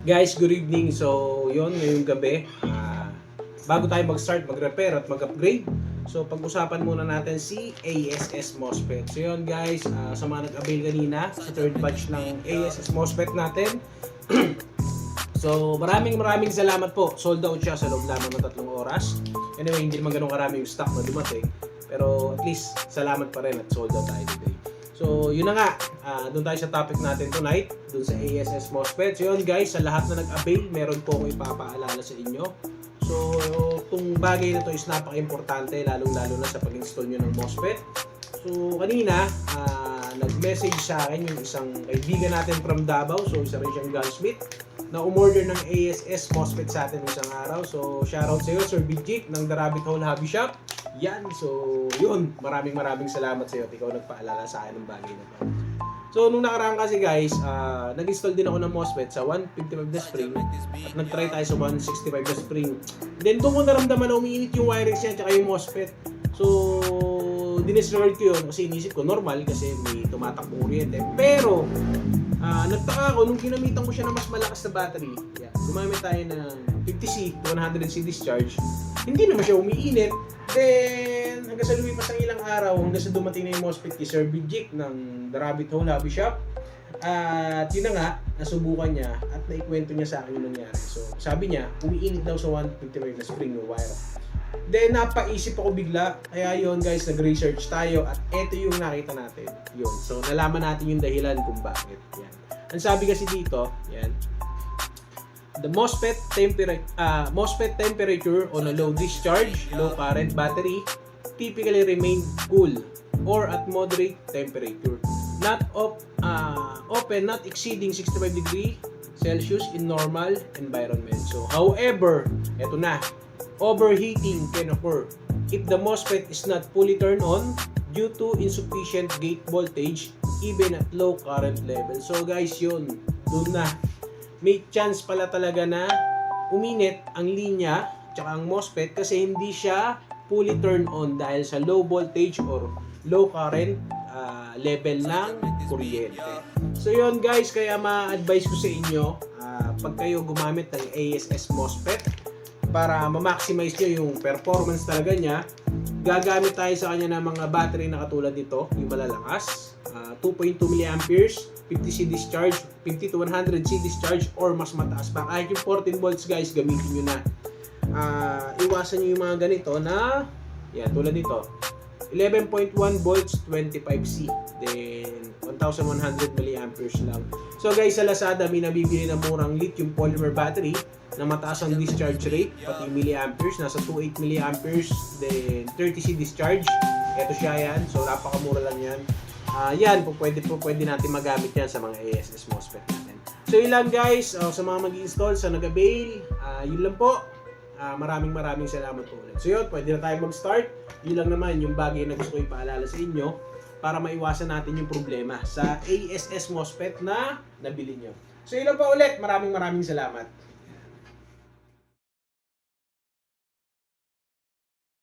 Guys, good evening. So, yun, ngayong gabi, bago tayo mag-start, mag-repair at mag-upgrade, so pag-usapan muna natin si ASS MOSFET. So, yun guys, sa mga nag-avail kanina, sa third batch ng ASS MOSFET natin. So, maraming salamat po. Sold out siya sa loob lamang ng 3 oras. Anyway, hindi naman ganun karami yung stock na dumating. Pero at least, salamat pa rin at sold out tayo today. So, yun na nga. Doon tayo sa topic natin tonight. Doon sa ASS MOSFET. So, yun guys, sa lahat na nag-avail, meron po akong ipapaalala sa inyo. So, itong bagay na to is napaka-importante, lalong-lalo na sa pag-install nyo ng MOSFET. So, kanina, nag-message sa akin yung isang kaibigan natin from Davao. So, isa rin siyang gunsmith na umorder ng ASS MOSFET sa atin isang araw. So, shoutout sa iyo, Sir Bijik ng The Rabbit Hole Hobby Shop. Yan. So, yun. Maraming salamat sa iyo at ikaw nagpaalala sa akin ng bagay na to. So, nung nakaraan kasi guys, nag-install din ako ng MOSFET sa 155 na spring at nag-try tayo sa 165 na spring. Then, doon ko naramdaman na umiinit yung wirings niya at yung MOSFET. So, dinisregard ko yun kasi inisip ko normal kasi may tumatakbong kuryente. Pero, nagtaka ako nung ginamitan ko siya ng mas malakas na battery. Yeah, gumamit tayo ng 50C, 100C discharge. Hindi naman siya umiinit. Then, hanggang sa lumipas ng ilang araw, hanggang sa dumating na yung MOSFET kay Sir Bijik ng The Rabbit Hole Hobby Shop. At yun na nga, nasubukan niya at naikwento niya sa akin yung nangyari. So, sabi niya, umiinit daw sa 155 na spring no wire. Then, napaisip ako bigla. Kaya yun guys, nag-research tayo at eto yung nakita natin. Yun. So, nalaman natin yung dahilan kung bakit. Yan. Ang sabi kasi dito, yan, the MOSFET temperature on a low discharge, low current battery typically remain cool or at moderate temperature. Not exceeding 65 degrees Celsius in normal environment. So, however, eto na, overheating can occur if the MOSFET is not fully turned on due to insufficient gate voltage even at low current level. So guys, yun, doon na. May chance pala talaga na uminit ang linya tsaka ang MOSFET kasi hindi siya fully turned on dahil sa low voltage or low current level ng kuryente. So yun guys, kaya ma-advise ko sa inyo pag kayo gumamit ng ASS MOSFET para ma-maximize nyo yung performance talaga niya, gagamit tayo sa kanya ng mga battery na katulad nito, yung malalakas, 2.2 mA, 50C discharge, 50 to 100C discharge, or mas mataas pa. Kahit yung 14 volts guys, gamitin nyo na. Iwasan nyo yung mga ganito na, yan, tulad nito, 11.1 volts, 25C, then 1,100 mA lang. So guys, sa Lazada, may nabibili na murang lithium polymer battery na mataas ang discharge rate, pati milliamperes, nasa 28 milliamperes, then 30C discharge. Ito siya yan, so napakamura lang yan. Yan, pwede natin magamit yan sa mga ASS MOSFET natin. So yun lang guys, sa mga mag-install, sa nag-avail, yun lang po. Maraming salamat po ulit. So yun, pwede na tayo mag-start. Yun lang naman yung bagay na gusto ko ipaalala sa inyo para maiwasan natin yung problema sa ASS MOSFET na nabili nyo. So yun lang po ulit, maraming salamat.